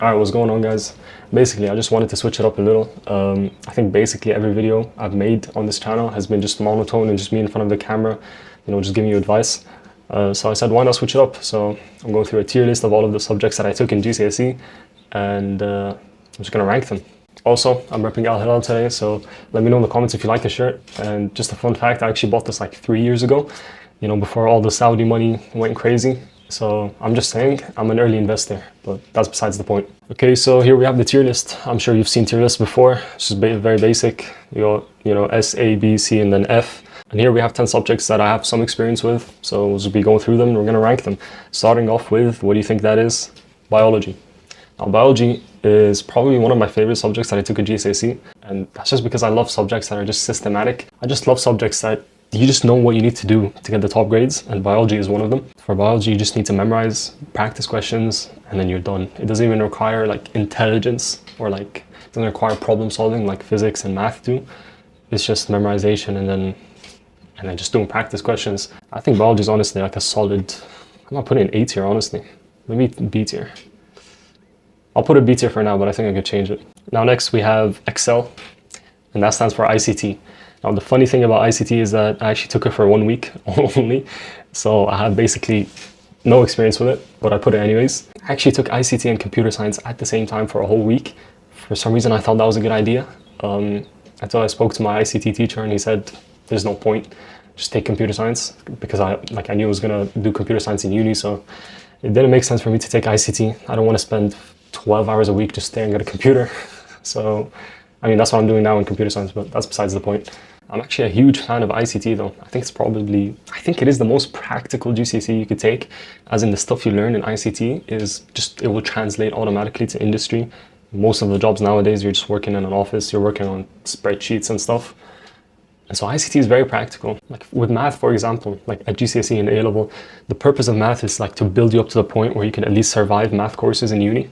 Alright, what's going on, guys? Basically, I just wanted to switch it up a little. I think basically every video I've made on this channel has been just monotone and just me in front of the camera, just giving you advice. So I said, why not switch it up? So I'm going through a tier list of all of the subjects that I took in GCSE, and I'm just going to rank them. Also, I'm repping Al Hilal today, so let me know in the comments if you like the shirt. And just a fun fact, I actually bought this like 3 years ago, before all the Saudi money went crazy. So I'm just saying, I'm an early investor, but that's besides the point. Okay, so here we have the tier list. I'm sure you've seen tier lists before. It's just very basic. You got, S, A, B, C, and then F. And here we have 10 subjects that I have some experience with. So we'll just be going through them and we're gonna rank them. Starting off with, what do you think that is? Biology. Now, biology is probably one of my favorite subjects that I took at GCSE. And that's just because I love subjects that are just systematic. I just love subjects that you just know what you need to do to get the top grades, and biology is one of them. For biology, you just need to memorize, practice questions, and then you're done. It doesn't even require like intelligence or it doesn't require problem solving like physics and math do. It's just memorization and then just doing practice questions. I think biology is honestly like a solid, I'm not putting an A tier honestly, maybe B tier. I'll put a B tier for now, but I think I could change it. Now next we have Excel, and that stands for ICT. Now, the funny thing about ICT is that I actually took it for 1 week only. So I have basically no experience with it, but I put it anyways. I actually took ICT and computer science at the same time for a whole week. For some reason, I thought that was a good idea. Until I spoke to my ICT teacher and he said, there's no point, just take computer science, because I knew I was gonna do computer science in uni. So it didn't make sense for me to take ICT. I don't want to spend 12 hours a week just staring at a computer. So, that's what I'm doing now in computer science, but that's besides the point. I'm actually a huge fan of ICT though. I think it is the most practical GCSE you could take, as in the stuff you learn in ICT it will translate automatically to industry. Most of the jobs nowadays, you're just working in an office, you're working on spreadsheets and stuff. And so ICT is very practical. Like with math, for example, like at GCSE and A-level, the purpose of math is like to build you up to the point where you can at least survive math courses in uni.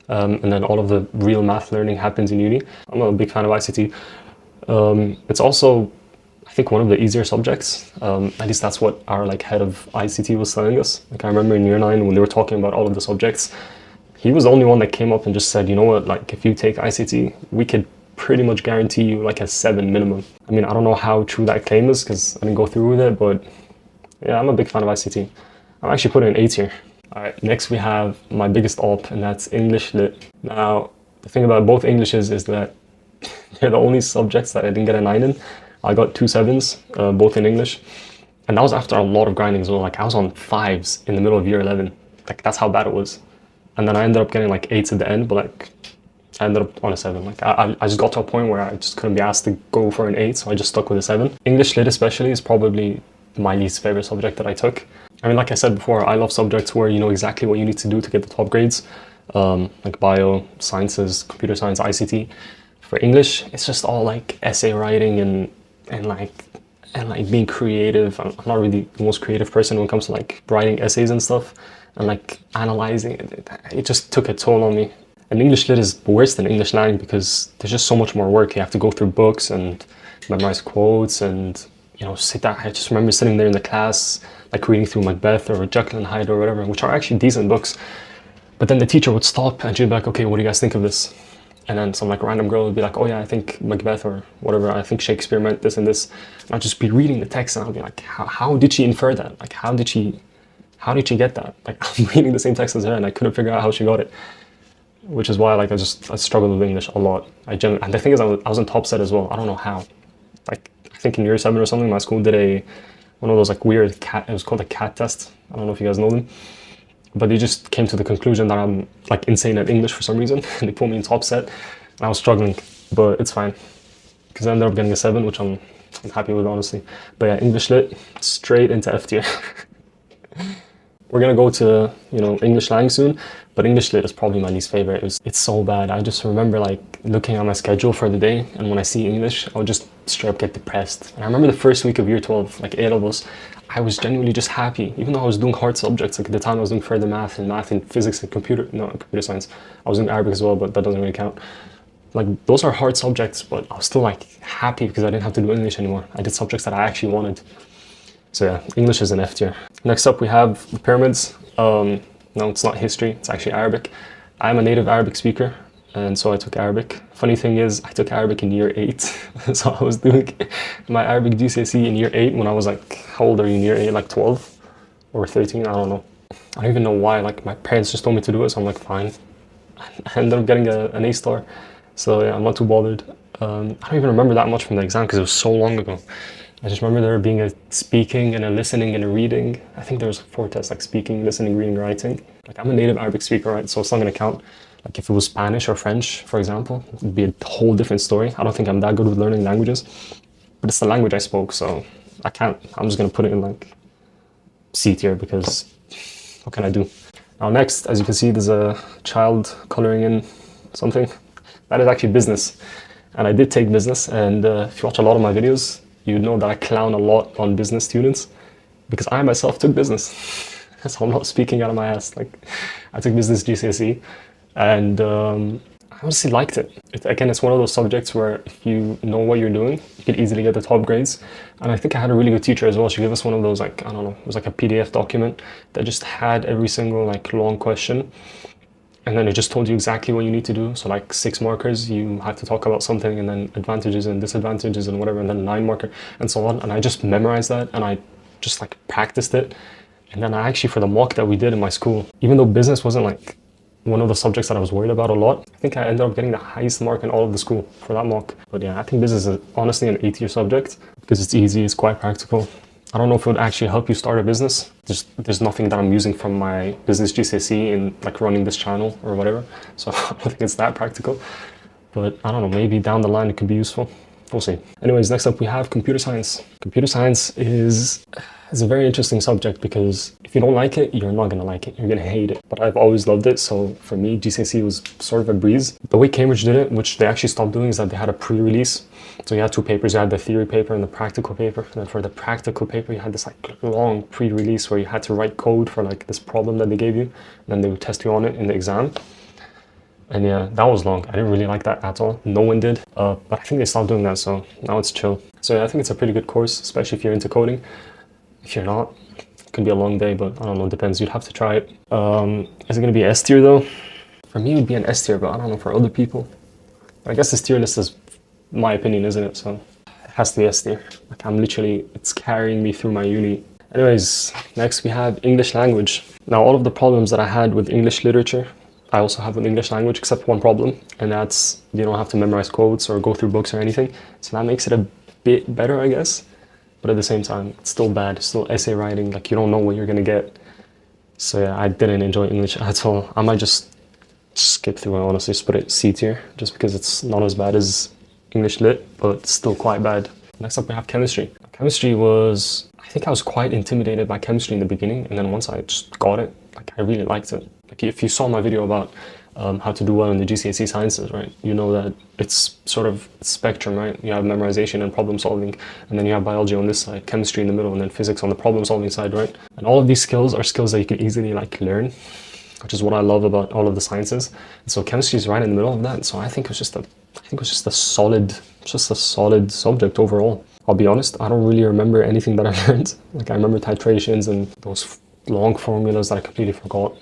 And then all of the real math learning happens in uni. I'm a big fan of ICT. It's also, I think, one of the easier subjects. At least that's what our head of ICT was telling us. I remember in year 9 when they were talking about all of the subjects, he was the only one that came up and just said, you know what, if you take ICT, we could pretty much guarantee you a 7 minimum. I don't know how true that claim is because I didn't go through with it, but yeah, I'm a big fan of ICT. I'm actually putting an A tier. All right, next we have my biggest op, and that's English Lit. Now, the thing about both Englishes is that they're the only subjects that I didn't get a 9 in. I got 2 7s, both in English. And that was after a lot of grinding as well. I was on 5s in the middle of year 11. That's how bad it was. And then I ended up getting 8s at the end, but I ended up on a 7. I just got to a point where I just couldn't be asked to go for an 8, so I just stuck with a 7. English Lit especially is probably my least favorite subject that I took. Like I said before, I love subjects where you know exactly what you need to do to get the top grades. Like bio, sciences, computer science, ICT. For English, it's just all essay writing and being creative. I'm not really the most creative person when it comes to writing essays and stuff, and analyzing it. It just took a toll on me. And English Lit is worse than English Lang because there's just so much more work. You have to go through books and memorize quotes and sit there. I just remember sitting there in the class reading through Macbeth or Jekyll and Hyde or whatever, which are actually decent books. But then the teacher would stop and she'd be like, okay, what do you guys think of this? And then some random girl would be like, oh yeah, I think Macbeth or whatever, I think Shakespeare meant this and this. And I'd just be reading the text and I'd be like, how did she infer that? How did she get that? I'm reading the same text as her and I couldn't figure out how she got it. Which is why I struggled with English a lot. And the thing is, I was in top set as well. I don't know how. I think in year 7 or something, my school did one of those weird it was called a CAT test. I don't know if you guys know them. But they just came to the conclusion that I'm insane at English for some reason. And they put me in top set. And I was struggling, but it's fine. Because I ended up getting a 7, which I'm happy with, honestly. But yeah, English Lit, straight into F tier. We're gonna go to, English Lang soon, but English Lit is probably my least favorite. It's so bad. I just remember looking at my schedule for the day, and when I see English, I'll just straight up get depressed. And I remember the first week of year 12, A-levels, I was genuinely just happy, even though I was doing hard subjects. At the time I was doing further math and physics and computer science. I was doing Arabic as well, but that doesn't really count. Those are hard subjects, but I was still happy because I didn't have to do English anymore. I did subjects that I actually wanted. So yeah, English is an F tier. Next up we have the pyramids. No, it's not history, it's actually Arabic. I'm a native Arabic speaker, and so I took Arabic. Funny thing is, I took Arabic in year 8. So I was doing my Arabic GCSE in year 8 when I was like, how old are you in year 8? Like 12 or 13? I don't know. I don't even know why. Like my parents just told me to do it, so I'm like, fine. I ended up getting an A star. So yeah, I'm not too bothered. I don't even remember that much from the exam because it was so long ago. I just remember there being a speaking and a listening and a reading. I think there was 4 tests, like speaking, listening, reading, writing. Like I'm a native Arabic speaker, right? So it's not gonna count. Like if it was Spanish or French, for example, it'd be a whole different story. I don't think I'm that good with learning languages, but it's the language I spoke, so I can't. I'm just gonna put it in like C tier because what can I do? Now next, as you can see, there's a child coloring in something. That is actually business. And I did take business, and if you watch a lot of my videos, you know that I clown a lot on business students because I myself took business. So I'm not speaking out of my ass. Like I took business GCSE, and I honestly liked it. Again, it's one of those subjects where if you know what you're doing, you could easily get the top grades. And I think I had a really good teacher as well. She gave us one of those, like, I don't know, it was like a PDF document that just had every single like long question. And then it just told you exactly what you need to do. So like 6 markers, you had to talk about something, and then advantages and disadvantages and whatever, and then 9 marker and so on. And I just memorized that, and I just like practiced it. And then I actually, for the mock that we did in my school, even though business wasn't like one of the subjects that I was worried about a lot, I think I ended up getting the highest mark in all of the school for that mock. But yeah, I think business is honestly an A tier subject because it's easy, it's quite practical. I don't know if it would actually help you start a business. There's nothing that I'm using from my business GCSE in like running this channel or whatever. So I don't think it's that practical. But I don't know, maybe down the line it could be useful. We'll see. Anyways, next up we have computer science. Computer science is a very interesting subject because if you don't like it, you're not gonna like it. You're gonna hate it. But I've always loved it. So for me, GCSE was sort of a breeze. The way Cambridge did it, which they actually stopped doing, is that they had a pre-release. So you had 2 papers. You had the theory paper and the practical paper. And then for the practical paper, you had this like long pre-release where you had to write code for like this problem that they gave you. And then they would test you on it in the exam. And yeah, that was long. I didn't really like that at all. No one did. But I think they stopped doing that, so now it's chill. So yeah, I think it's a pretty good course, especially if you're into coding. If you're not, it can be a long day, but I don't know, it depends. You'd have to try it. Is it going to be S tier though? For me, it would be an S tier, but I don't know for other people. I guess this tier list is my opinion, isn't it? So it has to be S tier. Like it's carrying me through my uni. Anyways, next we have English language. Now, all of the problems that I had with English literature, I also have with English language, except one problem, and that's you don't have to memorize quotes or go through books or anything. So that makes it a bit better, I guess. But at the same time, it's still bad. It's still essay writing. Like you don't know what you're gonna get. So yeah, I didn't enjoy English at all. I might just skip through it, honestly, just put it C tier, just because it's not as bad as English lit, but still quite bad. Next up we have chemistry. Chemistry I think I was quite intimidated by chemistry in the beginning, and then once I just got it, like I really liked it. Like if you saw my video about how to do well in the GCSE sciences, right? You know that it's sort of spectrum, right? You have memorization and problem solving, and then you have biology on this side, chemistry in the middle, and then physics on the problem solving side, right? And all of these skills are skills that you can easily like learn, which is what I love about all of the sciences. And so chemistry is right in the middle of that. So I think it was just a solid subject overall. I'll be honest, I don't really remember anything that I learned. Like I remember titrations and those long formulas that I completely forgot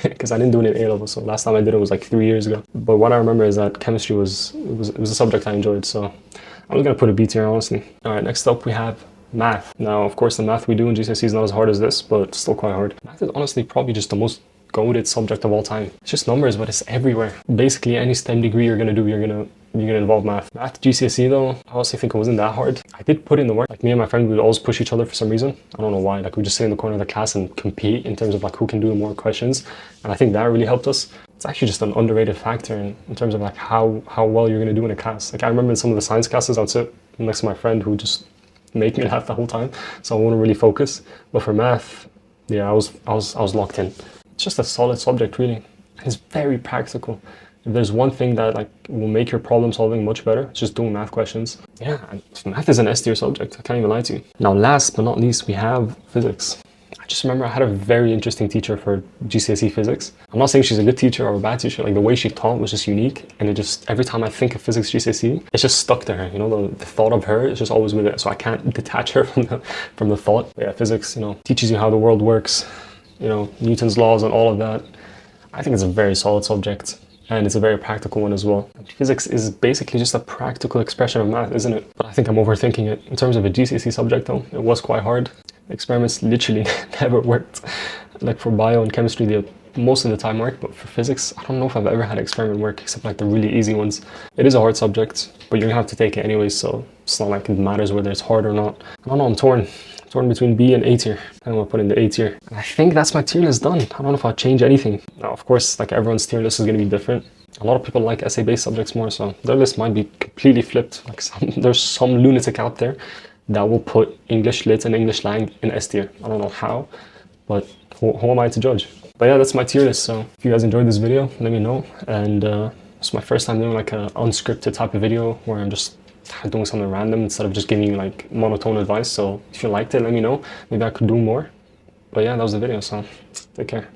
because I didn't do it in A-level. So last time I did it was like 3 years ago. But what I remember is that chemistry was a subject I enjoyed. So I'm gonna put a B tier, honestly. All right, next up we have math. Now, of course, the math we do in GCSE is not as hard as this, but still quite hard. Math is honestly probably just the most goated subject of all time. It's just numbers, but it's everywhere. Basically, any STEM degree you're gonna do, you're gonna involve math. Math GCSE though, I honestly think it wasn't that hard. I did put in the work. Like me and my friend, we would always push each other for some reason. I don't know why. Like we just sit in the corner of the class and compete in terms of like who can do more questions. And I think that really helped us. It's actually just an underrated factor in terms of like how well you're gonna do in a class. Like I remember in some of the science classes, I would sit next to my friend who just make me laugh the whole time. So I wouldn't really focus. But for math, yeah, I was locked in. It's just a solid subject, really. It's very practical. If there's one thing that like will make your problem solving much better, it's just doing math questions. Yeah, math is an S tier subject. I can't even lie to you. Now, last but not least, we have physics. I just remember I had a very interesting teacher for GCSE physics. I'm not saying she's a good teacher or a bad teacher. Like the way she taught was just unique, and it just every time I think of physics GCSE, it's just stuck to her. You know, the thought of her is just always with it. So I can't detach her from the thought. But yeah, physics, you know, teaches you how the world works. You know, Newton's laws and all of that. I think it's a very solid subject. And it's a very practical one as well. Physics is basically just a practical expression of math, isn't it? But I think I'm overthinking it. In terms of a GCSE subject though, it was quite hard. Experiments literally never worked. Like for bio and chemistry, they most of the time work, but for physics, I don't know if I've ever had an experiment work except like the really easy ones. It is a hard subject, but you're gonna have to take it anyways, so it's not like it matters whether it's hard or not. I don't know, I'm torn between B and A tier. I'm gonna put in the A tier. And I think that's my tier list done. I don't know if I'll change anything. Now, of course, like everyone's tier list is gonna be different. A lot of people like essay-based subjects more, so their list might be completely flipped. Like there's some lunatic out there that will put English Lit and English Lang in S tier. I don't know how, but who am I to judge? But yeah, that's my tier list. So if you guys enjoyed this video, let me know. And it's my first time doing like an unscripted type of video where I'm just doing something random instead of just giving you like monotone advice. So if you liked it, let me know. Maybe I could do more. But yeah, that was the video, so take care.